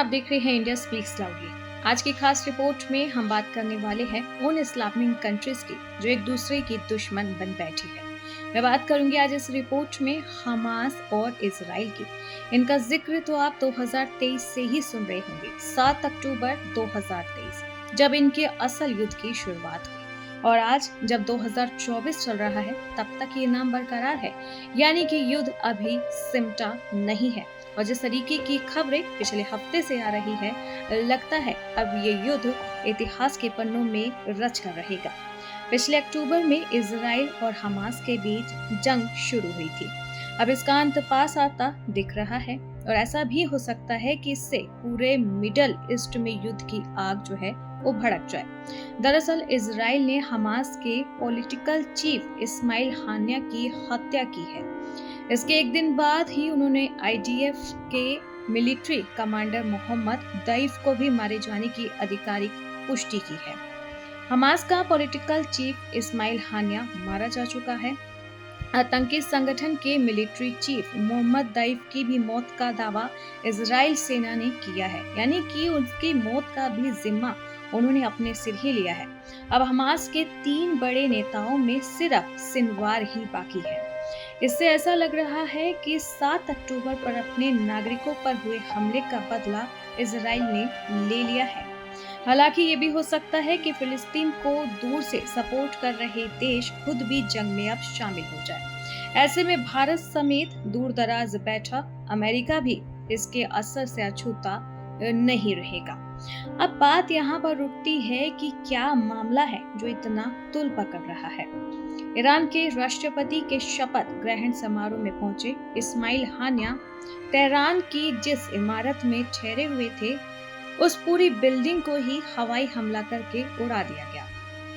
आप देख रहे हैं इंडिया स्पीक्स लाउडली। आज की खास रिपोर्ट में हम बात करने वाले हैं उन इस्लामिक कंट्रीज की जो एक दूसरे की दुश्मन बन बैठी है। मैं बात करूंगी आज इस रिपोर्ट में हमास और इजराइल की। इनका जिक्र तो आप 2023 से ही सुन रहे होंगे, 7 अक्टूबर 2023, जब इनके असल युद्ध की शुरुआत हुई। और आज जब 2024 चल रहा है, तब तक ये नाम बरकरार है, यानी कि युद्ध अभी सिमटा नहीं है। और जिस तरीके की खबरें पिछले हफ्ते से आ रही है, लगता है अब ये युद्ध इतिहास के पन्नों में रच कर रहेगा। पिछले अक्टूबर में इजराइल और हमास के बीच जंग शुरू हुई थी। अब इसका अंत पास आता दिख रहा है और ऐसा भी हो सकता है कि इससे पूरे मिडल ईस्ट में युद्ध की आग जो है वो भड़क जाए। दरअसल इजराइल ने हमास के पॉलिटिकल चीफ इस्माइल हानिया की हत्या की है। इसके एक दिन बाद ही उन्होंने आईडीएफ के मिलिट्री कमांडर मोहम्मद दैफ को भी मारे जाने की आधिकारिक पुष्टि की है। हमास का पॉलिटिकल चीफ इस्माइल हानिया मारा जा चुका है। आतंकी संगठन के मिलिट्री चीफ मोहम्मद दैफ की भी मौत का दावा इजराइल सेना ने किया है, यानी कि उसकी मौत का भी जिम्मा उन्होंने अपने सिर ही लिया है। अब हमास के 3 बड़े नेताओं में सिर्फ सिनवार ही बाकी है। इससे ऐसा लग रहा है कि 7 अक्टूबर पर अपने नागरिकों पर हुए हमले का बदला इजराइल ने ले लिया है। हालांकि ये भी हो सकता है कि फिलिस्तीन को दूर से सपोर्ट कर रहे देश खुद भी जंग में अब शामिल हो जाए। ऐसे में भारत समेत दूर दराज बैठा अमेरिका भी इसके असर से अछूता नहीं रहेगा। अब बात यहाँ पर रुकती है कि क्या मामला है जो इतना तुल पकड़ रहा है। ईरान के राष्ट्रपति के शपथ ग्रहण समारोह में पहुंचे इस्माइल हानिया तेहरान की जिस इमारत में ठहरे हुए थे, उस पूरी बिल्डिंग को ही हवाई हमला करके उड़ा दिया गया।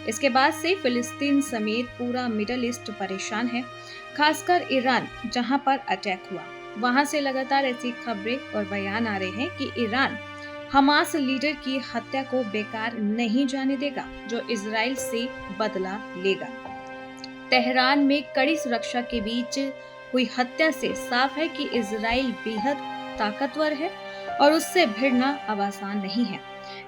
इसके बाद से फिलिस्तीन समेत पूरा मिडल ईस्ट परेशान है, खासकर ईरान जहां पर अटैक हुआ। वहां से लगातार ऐसी खबरें और बयान आ रहे हैं कि ईरान हमास लीडर की हत्या को बेकार नहीं जाने देगा, जो इजराइल से बदला लेगा। तेहरान में कड़ी सुरक्षा के बीच हुई हत्या से साफ है कि इजराइल बेहद ताकतवर है और उससे भिड़ना अब आसान नहीं है।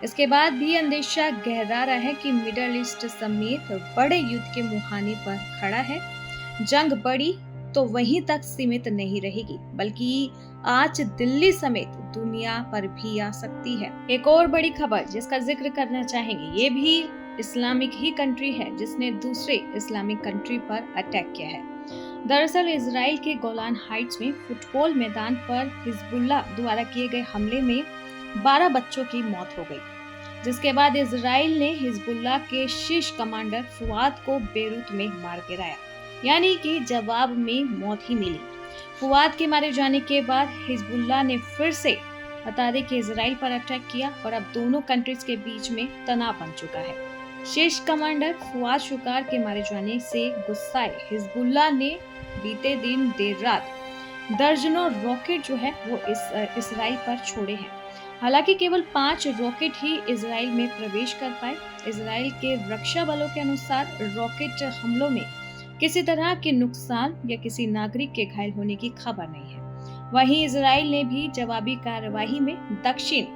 इसके बाद भी अंदेशा गहरा रहा है कि मिडल ईस्ट समेत बड़े युद्ध के मुहाने पर खड़ा है। जंग बड़ी तो वहीं तक सीमित नहीं रहेगी, बल्कि आज दिल्ली समेत दुनिया पर भी आ सकती है। एक और बड़ी खबर जिसका जिक्र करना चाहेंगे, ये भी इस्लामिक ही कंट्री है जिसने दूसरे इस्लामिक कंट्री पर अटैक किया है। दरअसल इजराइल के गोलान हाइट्स में फुटबॉल मैदान पर हिजबुल्लाह द्वारा किए गए हमले में 12 बच्चों की मौत हो गई, जिसके बाद इजराइल ने हिजबुल्लाह के शीर्ष कमांडर फुआद को बेरूत में मार गिराया, यानी कि जवाब में मौत ही मिली। फुआद के मारे जाने के बाद हिजबुल्लाह ने फिर से बता दें कि इजराइल पर अटैक किया और अब दोनों कंट्रीज के बीच में तनाव बन चुका है। शीर्ष कमांडर फुआद शुकार के मारे जाने से गुस्साए हिजबुल्लाह ने बीते दिन देर रात दर्जनों रॉकेट जो है वो इसराइल पर छोड़े हैं। हालांकि केवल 5 रॉकेट ही इसराइल में प्रवेश कर पाए। इसराइल के रक्षा बलों के अनुसार रॉकेट हमलों में किसी तरह के नुकसान या किसी नागरिक के घायल होने की खबर नहीं है। वहीं इसराइल ने भी जवाबी कार्यवाही में दक्षिण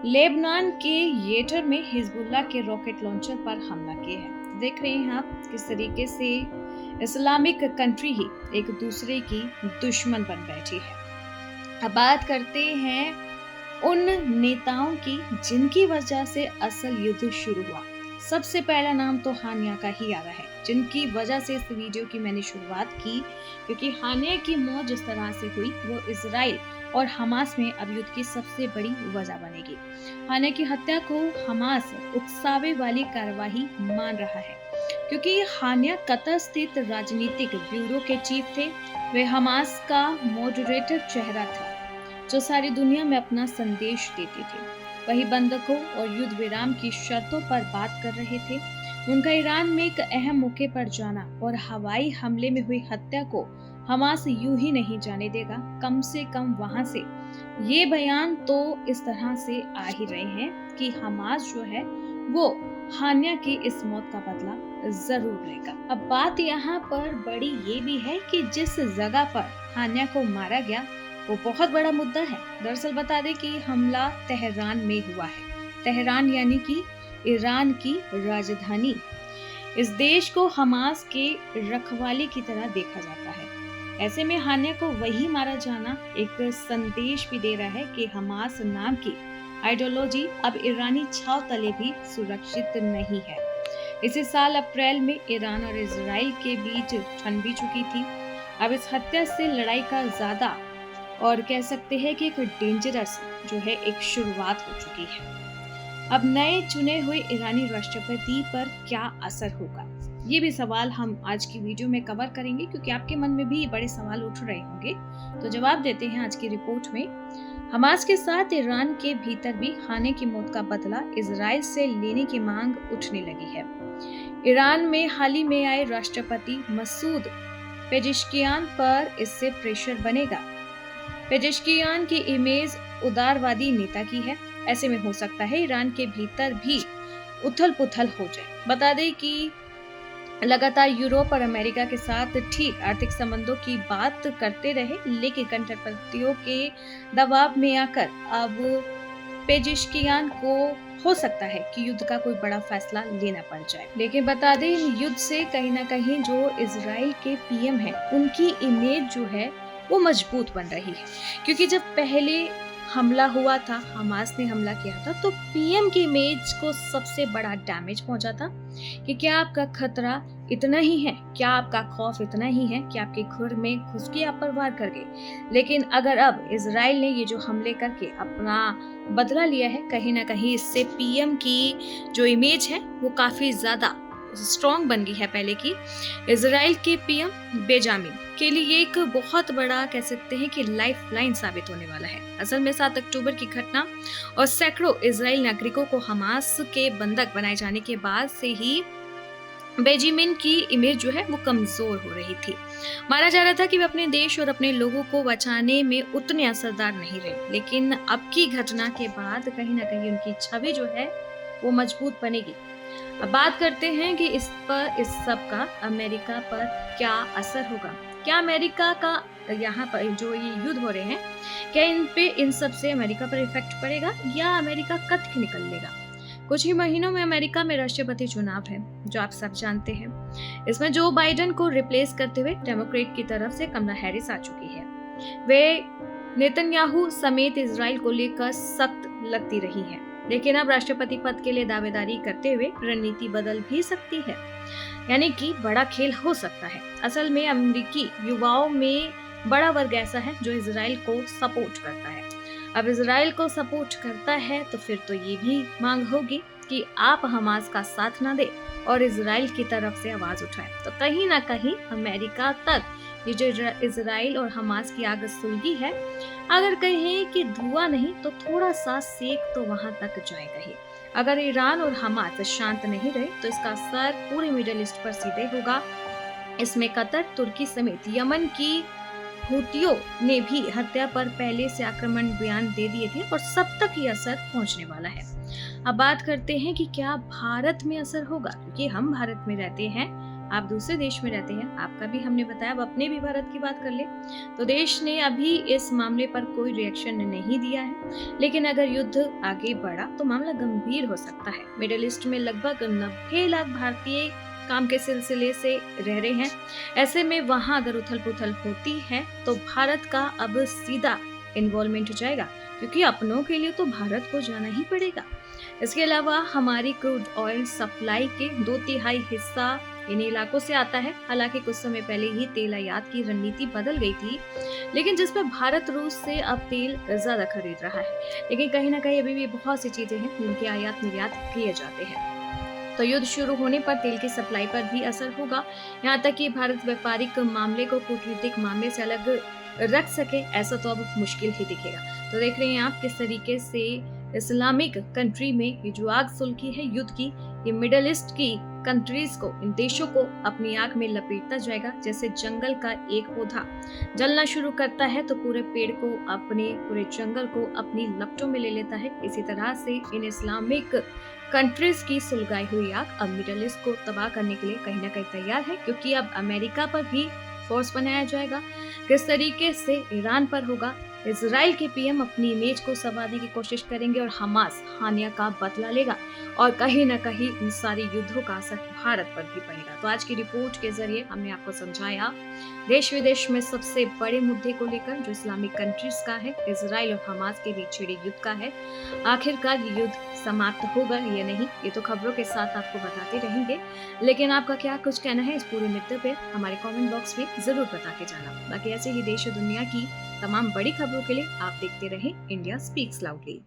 लेबनान के येटर में हिजबुल्लाह के रॉकेट लॉन्चर पर हमला किया है। देख रहे हैं आप किस तरीके से इस्लामिक कंट्री ही एक दूसरे की दुश्मन बन बैठी है। अब बात करते हैं उन नेताओं की जिनकी वजह से असल युद्ध शुरू हुआ। सबसे पहला नाम तो हानिया का ही आ रहा है, जिनकी वजह से इस वीडियो की मैंने शुरुआत की, क्योंकि हानिया की मौत जिस तरह से हुई वो इजराइल और हमास में अब युद्ध की सबसे बड़ी वजह बनेगी। हानिया की हत्या को हमास उकसावे वाली कार्यवाही मान रहा है, क्योंकि हानिया कतर स्थित राजनीतिक ब्यूरो के चीफ थे। वे हमास का मॉडरेटर चेहरा था जो सारी दुनिया में अपना संदेश देते थे। वही बंधकों और युद्ध विराम की शर्तों पर बात कर रहे थे। उनका ईरान में एक अहम मौके पर जाना और हवाई हमले में हुई हत्या को हमास यूं ही नहीं जाने देगा। कम से कम वहां से ये बयान तो इस तरह से आ ही रहे हैं कि हमास जो है वो हानिया की इस मौत का बदला जरूर लेगा। अब बात यहाँ पर बड़ी ये भी है कि जिस जगह पर हानिया को मारा गया वो बहुत बड़ा मुद्दा है। दरअसल बता दें कि हमला तेहरान में हुआ है। तेहरान यानी कि ईरान की राजधानी। इस देश को हमास के रखवाले की तरह देखा जाता है। ऐसे में हानिया को वही मारा जाना एक संदेश भी दे रहा है कि हमास नाम की आइडियोलॉजी अब ईरानी छाव तले भी सुरक्षित नहीं है। इसी साल अप्रैल में ईरान और इजराइल के बीच ठन भी चुकी थी। अब इस हत्या से लड़ाई का ज्यादा और कह सकते हैं कि एक डेंजरस जो है एक शुरुआत हो चुकी है। अब नए चुने हुए ईरानी राष्ट्रपति पर क्या असर होगा, ये भी सवाल हम आज की वीडियो में कवर करेंगे, क्योंकि आपके मन में भी बड़े सवाल उठ रहे होंगे। तो जवाब देते हैं आज की रिपोर्ट में। हमास के साथ ईरान के भीतर भी खाने की मौत का बदला इजराइल से लेने की मांग उठने लगी है। ईरान में हाल ही में आए राष्ट्रपति मसूद पेजिशकियान पर इससे प्रेशर बनेगा। पेजिशकियान की इमेज उदारवादी नेता की है। ऐसे में हो सकता है ईरान के भीतर भी उथल पुथल हो जाए। बता दें कि लगातार यूरोप और अमेरिका के साथ ठीक आर्थिक संबंधों की बात करते रहे, लेकिन कट्टरपंथियों के दबाव में आकर अब पेजिशकियान को हो सकता है कि युद्ध का कोई बड़ा फैसला लेना पड़ जाए। लेकिन बता दें इन युद्ध से कहीं ना कहीं जो इजराइल के पीएम हैं, उनकी इमेज जो है वो मजबूत बन रही है, क्योंकि जब पहले हमला हुआ था, हमास ने हमला किया था, तो पीएम की इमेज को सबसे बड़ा डैमेज पहुंचा था कि क्या आपका खतरा इतना ही है, क्या आपका खौफ इतना ही है कि आपके घर में घुस के आप पर वार कर गए। लेकिन अगर अब इजराइल ने ये जो हमले करके अपना बदला लिया है, कहीं ना कहीं इससे पीएम की जो इमेज है वो काफी ज्यादा स्ट्रॉन्ग बन गई है पहले की। इजराइल के पीएम बेंजामिन के लिए एक बहुत बड़ा कह सकते हैं कि लाइफ लाइन साबित होने वाला है। असल में 7 अक्टूबर की घटना और सैकड़ों इजराइल नागरिकों को हमास के बंधक बनाए जाने के बाद से ही बेंजामिन की इमेज जो है वो कमजोर हो रही थी। माना जा रहा था कि वे अपने देश और अपने लोगों को बचाने में उतने असरदार नहीं रहे, लेकिन अब की घटना के बाद कहीं ना कहीं उनकी छवि जो है वो मजबूत बनेगी। अब बात करते हैं कि इस सब का अमेरिका पर क्या असर होगा। क्या अमेरिका का यहाँ पर जो ये युद्ध हो रहे हैं, क्या इन सब से अमेरिका पर इफेक्ट पड़ेगा या अमेरिका कट के निकल लेगा। कुछ ही महीनों में अमेरिका में राष्ट्रपति चुनाव है, जो आप सब जानते हैं। इसमें जो बाइडेन को रिप्लेस करते हुए डेमोक्रेट की तरफ से कमला हैरिस आ चुकी है। वे नेतन्याहू समेत इजराइल को लेकर सख्त लगती रही हैं, लेकिन अब राष्ट्रपति पद के लिए दावेदारी करते हुए रणनीति बदल भी सकती है, यानी कि बड़ा खेल हो सकता है। असल में अमेरिकी युवाओं में बड़ा वर्ग ऐसा है जो इजराइल को सपोर्ट करता है। अब इजराइल को सपोर्ट करता है तो फिर तो ये भी मांग होगी कि आप हमास का साथ ना दे और इजराइल की तरफ से आवाज उठाए। तो कहीं ना कहीं अमेरिका तक ये जो इजराइल और हमास की आग सुलगी है, अगर कहें कि धुआं नहीं तो थोड़ा सा सेक तो वहां तक जाएगा ही। अगर ईरान और हमास शांत नहीं रहे तो इसका असर पूरे मिडिल ईस्ट पर सीधे होगा। इसमें कतर, तुर्की समेत यमन की हुतियों ने भी हत्या पर पहले से आक्रमण बयान दे दिए थे और सब तक ये असर पहुंचने वाला है। अब बात करते हैं कि क्या भारत में असर होगा, क्योंकि हम भारत में रहते हैं, आप दूसरे देश में रहते हैं। आपका भी हमने बताया, अब अपने भी भारत की बात कर ले तो देश ने अभी इस मामले पर कोई रिएक्शन नहीं दिया है, लेकिन अगर युद्ध आगे बढ़ा तो मामला गंभीर हो सकता है। मिडिल ईस्ट में लगभग 90 लाख भारतीय काम के सिलसिले से रह रहे हैं। ऐसे में वहां अगर उथल पुथल होती है तो भारत का अब सीधा इन्वॉल्वमेंट हो जाएगा, क्योंकि अपनों के लिए तो भारत को जाना ही पड़ेगा। इसके अलावा हमारी क्रूड ऑयल सप्लाई के 2/3 हिस्सा इन इलाकों से आता है। हालांकि कुछ समय पहले ही तेल आयात की रणनीति बदल गई थी, लेकिन जिसमें भारत रूस से अब तेल ज्यादा खरीद रहा है। लेकिन कहीं ना कहीं अभी भी बहुत सी चीजें हैं जिनके आयात निर्यात किए जाते हैं। तो युद्ध शुरू होने पर तेल की सप्लाई पर भी असर होगा। यहाँ तक कि भारत व्यापारिक मामले को कूटनीतिक मामले से अलग रख सके, ऐसा तो अब मुश्किल ही दिखेगा। तो देख रहे हैं आप किस तरीके से इस्लामिक कंट्री में ये जो आग सुलगी है युद्ध की, ये मिडिल ईस्ट की कंट्रीज को, इन देशों को अपनी आग में लपेटता जाएगा। जैसे जंगल का एक पौधा जलना शुरू करता है तो पूरे पेड़ को पूरे जंगल को अपनी लपटों में ले लेता है। इसी तरह से इन इस्लामिक कंट्रीज की सुलगाई हुई आग अब मिडिल ईस्ट को तबाह करने के लिए कहीं ना कहीं तैयार है, क्योंकि अब अमेरिका पर भी फोर्स बनाया जाएगा। किस तरीके से ईरान पर होगा इसराइल के पीएम अपनी इमेज को संवारने की कोशिश करेंगे और हमास हानिया का बदला लेगा और कहीं न कहीं इन सारे युद्धों का असर भारत पर भी पड़ेगा। तो आज की रिपोर्ट के जरिए हमने आपको समझाया देश विदेश में सबसे बड़े मुद्दे को लेकर जो इस्लामिक कंट्रीज का है, इसराइल और हमास के बीच छिड़े युद्ध का है। आखिरकार ये युद्ध समाप्त होगा या नहीं, ये तो खबरों के साथ आपको बताते रहेंगे। लेकिन आपका क्या कुछ कहना है इस पूरे मुद्दे पे हमारे कमेंट बॉक्स में जरूर बता के जाना। बाकी ऐसे ही देश और दुनिया की तमाम बड़ी खबरों के लिए आप देखते रहें इंडिया स्पीक्स लाउडली।